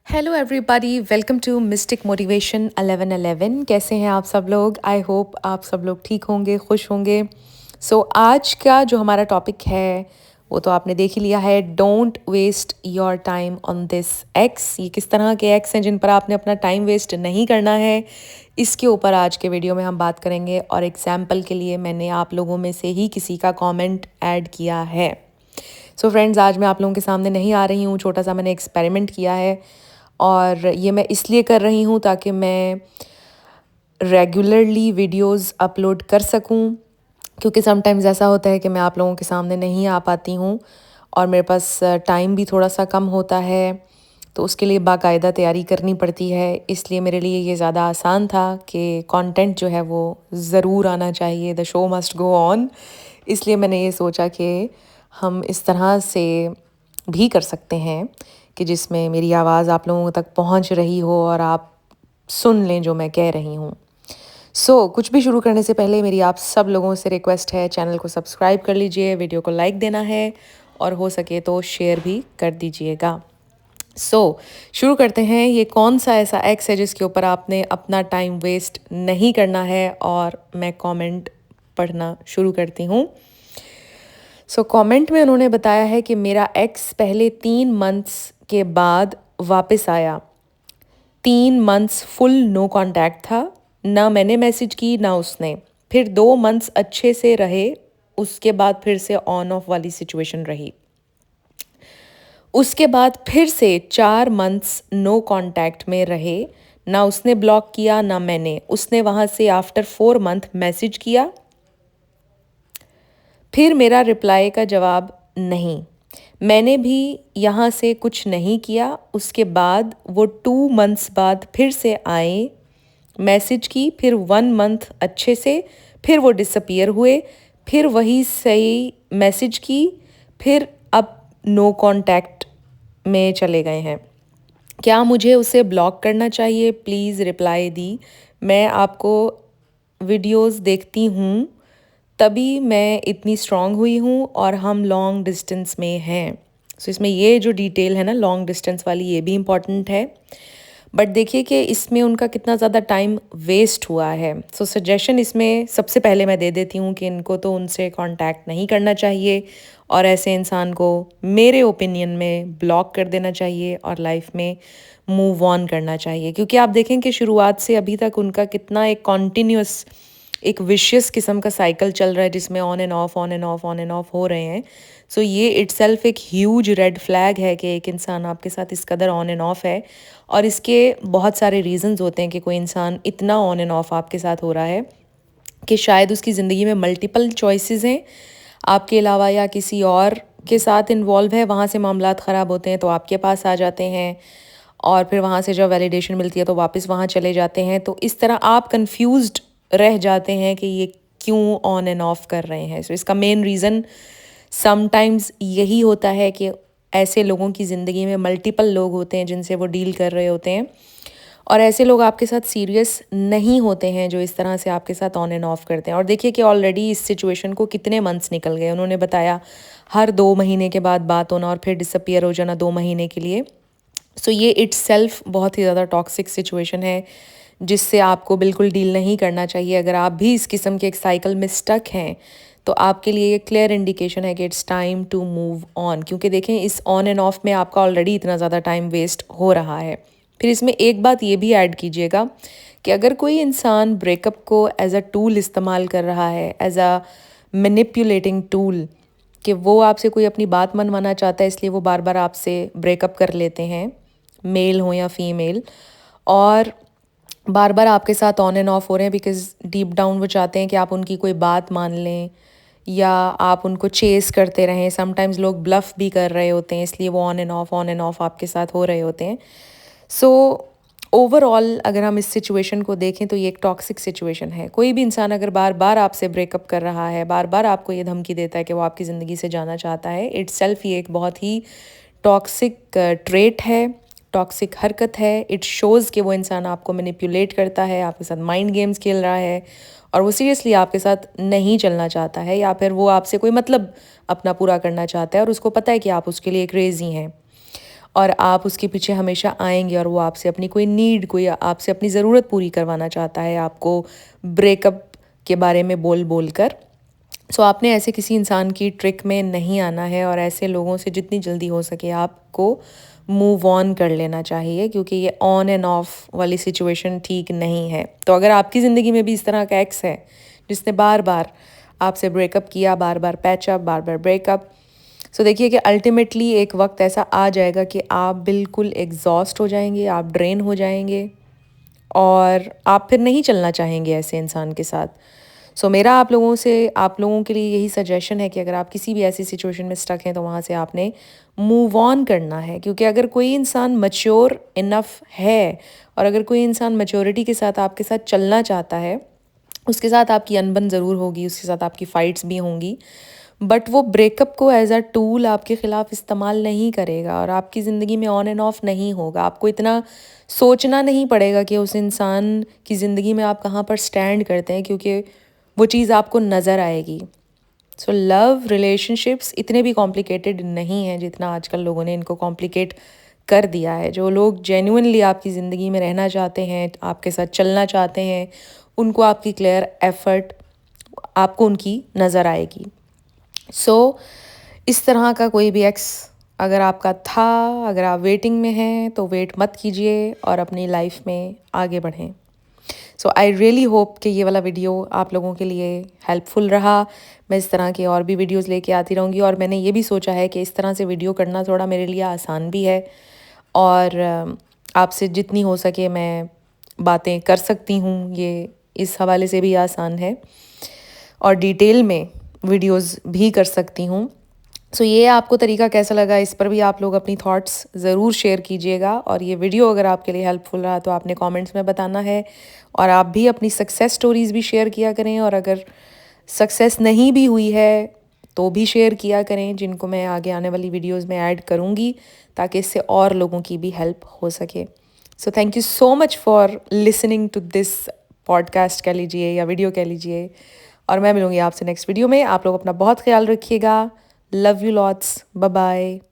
Hello everybody, welcome to mystic motivation 1111। कैसे हैं आप सब लोग? आई होप आप सब लोग ठीक होंगे, खुश होंगे। आज का जो हमारा टॉपिक है वो तो आपने देख ही लिया है। Don't waste your time on this ex. ये किस तरह के एक्स हैं जिन पर आपने अपना टाइम वेस्ट नहीं करना है, इसके ऊपर आज के वीडियो में हम बात करेंगे। और एग्जाम्पल के लिए मैंने आप लोगों में से ही किसी का कॉमेंट ऐड किया है। फ्रेंड्स, आज मैं आप लोगों के सामने नहीं आ रही हूँ। छोटा सा मैंने एक्सपेरिमेंट किया है और ये मैं इसलिए कर रही हूँ ताकि मैं रेगुलरली वीडियोस अपलोड कर सकूँ, क्योंकि समटाइम्स ऐसा होता है कि मैं आप लोगों के सामने नहीं आ पाती हूँ और मेरे पास टाइम भी थोड़ा सा कम होता है, तो उसके लिए बाकायदा तैयारी करनी पड़ती है। इसलिए मेरे लिए ये ज़्यादा आसान था कि कंटेंट जो है वो ज़रूर आना चाहिए, the show must go on. इसलिए मैंने ये सोचा कि हम इस तरह से भी कर सकते हैं कि जिसमें मेरी आवाज़ आप लोगों तक पहुंच रही हो और आप सुन लें जो मैं कह रही हूँ। कुछ भी शुरू करने से पहले मेरी आप सब लोगों से रिक्वेस्ट है, चैनल को सब्सक्राइब कर लीजिए, वीडियो को लाइक देना है और हो सके तो शेयर भी कर दीजिएगा। शुरू करते हैं। ये कौन सा ऐसा एक्स है जिसके ऊपर आपने अपना टाइम वेस्ट नहीं करना है? और मैं कमेंट पढ़ना शुरू करती हूँ। कमेंट में उन्होंने बताया है कि मेरा एक्स पहले 3 मंथ्स के बाद वापस आया। 3 मंथ्स फुल नो कांटेक्ट था, ना मैंने मैसेज की ना उसने। फिर 2 मंथ्स अच्छे से रहे, उसके बाद फिर से ऑन ऑफ वाली सिचुएशन रही। उसके बाद फिर से 4 मंथ्स नो कांटेक्ट में रहे, ना उसने ब्लॉक किया ना मैंने। उसने वहाँ से आफ्टर 4 मंथ मैसेज किया, फिर मेरा रिप्लाई का जवाब नहीं। मैंने भी यहाँ से कुछ नहीं किया। उसके बाद वो 2 मंथ्स बाद फिर से आए, मैसेज की, फिर 1 मंथ अच्छे से, फिर वो डिसअपियर हुए, फिर वही सही मैसेज की, फिर अब नो कांटेक्ट में चले गए हैं। क्या मुझे उसे ब्लॉक करना चाहिए? प्लीज़ रिप्लाई दी। मैं आपको वीडियोस देखती हूँ, तभी मैं इतनी स्ट्रांग हुई हूँ और हम लॉन्ग डिस्टेंस में हैं। इसमें ये जो डिटेल है ना लॉन्ग डिस्टेंस वाली, ये भी इम्पॉर्टेंट है। बट देखिए कि इसमें उनका कितना ज़्यादा टाइम वेस्ट हुआ है। सजेशन इसमें सबसे पहले मैं दे देती हूँ कि इनको तो उनसे कांटेक्ट नहीं करना चाहिए और ऐसे इंसान को मेरे ओपिनियन में ब्लॉक कर देना चाहिए और लाइफ में मूव ऑन करना चाहिए। क्योंकि आप देखें कि शुरुआत से अभी तक उनका कितना एक कॉन्टीन्यूस, एक विशियस किस्म का साइकिल चल रहा है जिसमें on end of on end of on end of हो रहे हैं। ये इटसेल्फ एक ह्यूज रेड फ्लैग है कि एक इंसान आपके साथ इस कदर ऑन एंड ऑफ है। और इसके बहुत सारे रीजंस होते हैं कि कोई इंसान इतना ऑन एंड ऑफ आपके साथ हो रहा है कि शायद उसकी ज़िंदगी में मल्टीपल चॉइसेस हैं आपके अलावा, या किसी और के साथ इन्वॉल्व है, वहाँ से मामलात ख़राब होते हैं तो आपके पास आ जाते हैं और फिर वहाँ से जब वैलिडेशन मिलती है तो वापस वहाँ चले जाते हैं। तो इस तरह आप कंफ्यूज्ड रह जाते हैं कि ये क्यों ऑन एंड ऑफ कर रहे हैं। इसका मेन रीज़न समटाइम्स यही होता है कि ऐसे लोगों की ज़िंदगी में मल्टीपल लोग होते हैं जिनसे वो डील कर रहे होते हैं और ऐसे लोग आपके साथ सीरियस नहीं होते हैं जो इस तरह से आपके साथ ऑन एंड ऑफ करते हैं। और देखिए कि ऑलरेडी इस सिचुएशन को कितने मंथ्स निकल गए। उन्होंने बताया हर 2 महीने के बाद बात होना और फिर डिसअपियर हो जाना 2 महीने के लिए। ये इट्सेल्फ बहुत ही ज़्यादा टॉक्सिक सिचुएशन है जिससे आपको बिल्कुल डील नहीं करना चाहिए। अगर आप भी इस किस्म के एक साइकिल में स्टक हैं तो आपके लिए ये क्लियर इंडिकेशन है कि it's time to move on. क्योंकि देखें, इस ऑन एंड ऑफ में आपका ऑलरेडी इतना ज़्यादा टाइम वेस्ट हो रहा है। फिर इसमें एक बात ये भी ऐड कीजिएगा कि अगर कोई इंसान ब्रेकअप को एज अ टूल इस्तेमाल कर रहा है, एज अ मैनिपुलेटिंग टूल, कि वो आपसे कोई अपनी बात मनवाना चाहता है इसलिए वो बार बार आपसे ब्रेकअप कर लेते हैं, मेल हो या फीमेल, और बार बार आपके साथ ऑन एंड ऑफ हो रहे हैं बिकॉज डीप डाउन वो चाहते हैं कि आप उनकी कोई बात मान लें या आप उनको चेस करते रहें। समटाइम्स लोग ब्लफ भी कर रहे होते हैं, इसलिए वो ऑन एंड ऑफ आपके साथ हो रहे होते हैं। ओवरऑल अगर हम इस सिचुएशन को देखें तो ये एक टॉक्सिक सिचुएशन है। कोई भी इंसान अगर बार बार आपसे ब्रेकअप कर रहा है, बार बार आपको ये धमकी देता है कि वो आपकी ज़िंदगी से जाना चाहता है, इट्सेल्फ ये एक बहुत ही टॉक्सिक ट्रेट है, टॉक्सिक हरकत है। इट शोज़ कि वो इंसान आपको मैनिपुलेट करता है, आपके साथ माइंड गेम्स खेल रहा है और वो सीरियसली आपके साथ नहीं चलना चाहता है, या फिर वो आपसे कोई मतलब अपना पूरा करना चाहता है और उसको पता है कि आप उसके लिए क्रेज़ी हैं। और आप उसके पीछे हमेशा आएंगे और वो आपसे अपनी कोई नीड, कोई आपसे अपनी ज़रूरत पूरी करवाना चाहता है आपको ब्रेकअप के बारे में बोल बोल कर। सो आपने ऐसे किसी इंसान की ट्रिक में नहीं आना है और ऐसे लोगों से जितनी जल्दी हो सके आपको मूव ऑन कर लेना चाहिए, क्योंकि ये ऑन एंड ऑफ वाली सिचुएशन ठीक नहीं है। तो अगर आपकी ज़िंदगी में भी इस तरह का एक्स है जिसने बार बार आपसे ब्रेकअप किया, बार बार पैचअप, बार बार ब्रेकअप, सो देखिए कि अल्टीमेटली एक वक्त ऐसा आ जाएगा कि आप बिल्कुल एग्जॉस्ट हो जाएंगे, आप ड्रेन हो जाएंगे और आप फिर नहीं चलना चाहेंगे ऐसे इंसान के साथ। सो मेरा आप लोगों के लिए यही सजेशन है कि अगर आप किसी भी ऐसी सिचुएशन में स्टक हैं तो वहाँ से आपने मूव ऑन करना है, क्योंकि अगर कोई इंसान मैच्योर इनफ है और अगर कोई इंसान मैच्योरिटी के साथ आपके साथ चलना चाहता है, उसके साथ आपकी अनबन ज़रूर होगी, उसके साथ आपकी फ़ाइट्स भी होंगी, बट वो ब्रेकअप को एज अ टूल आपके ख़िलाफ़ इस्तेमाल नहीं करेगा और आपकी ज़िंदगी में ऑन एंड ऑफ नहीं होगा। आपको इतना सोचना नहीं पड़ेगा कि उस इंसान की ज़िंदगी में आप कहाँ पर स्टैंड करते हैं, क्योंकि वो चीज़ आपको नज़र आएगी। सो लव रिलेशनशिप्स इतने भी कॉम्प्लिकेटेड नहीं हैं जितना आजकल लोगों ने इनको कॉम्प्लिकेट कर दिया है। जो लोग जेन्युइनली आपकी ज़िंदगी में रहना चाहते हैं, आपके साथ चलना चाहते हैं, उनको आपकी क्लियर एफर्ट आपको उनकी नज़र आएगी। सो इस तरह का कोई भी एक्स अगर आपका था, अगर आप वेटिंग में हैं तो वेट मत कीजिए और अपनी लाइफ में आगे बढ़ें। सो आई रियली होप कि ये वाला वीडियो आप लोगों के लिए हेल्पफुल रहा। मैं इस तरह के और भी वीडियोस लेके आती रहूँगी और मैंने ये भी सोचा है कि इस तरह से वीडियो करना थोड़ा मेरे लिए आसान भी है और आपसे जितनी हो सके मैं बातें कर सकती हूँ, ये इस हवाले से भी आसान है और डिटेल में वीडियोस भी कर सकती हूँ। सो ये आपको तरीका कैसा लगा, इस पर भी आप लोग अपनी थॉट्स ज़रूर शेयर कीजिएगा और ये वीडियो अगर आपके लिए हेल्पफुल रहा तो आपने कमेंट्स में बताना है और आप भी अपनी सक्सेस स्टोरीज़ भी शेयर किया करें और अगर सक्सेस नहीं भी हुई है तो भी शेयर किया करें, जिनको मैं आगे आने वाली वीडियोस में ऐड करूँगी ताकि इससे और लोगों की भी हेल्प हो सके। So thank you so much for listening to this podcast कह लीजिए या वीडियो कह लीजिए, और मैं मिलूँगी आपसे नेक्स्ट वीडियो में। आप लोग अपना बहुत ख्याल रखिएगा। Love you lots, bye bye.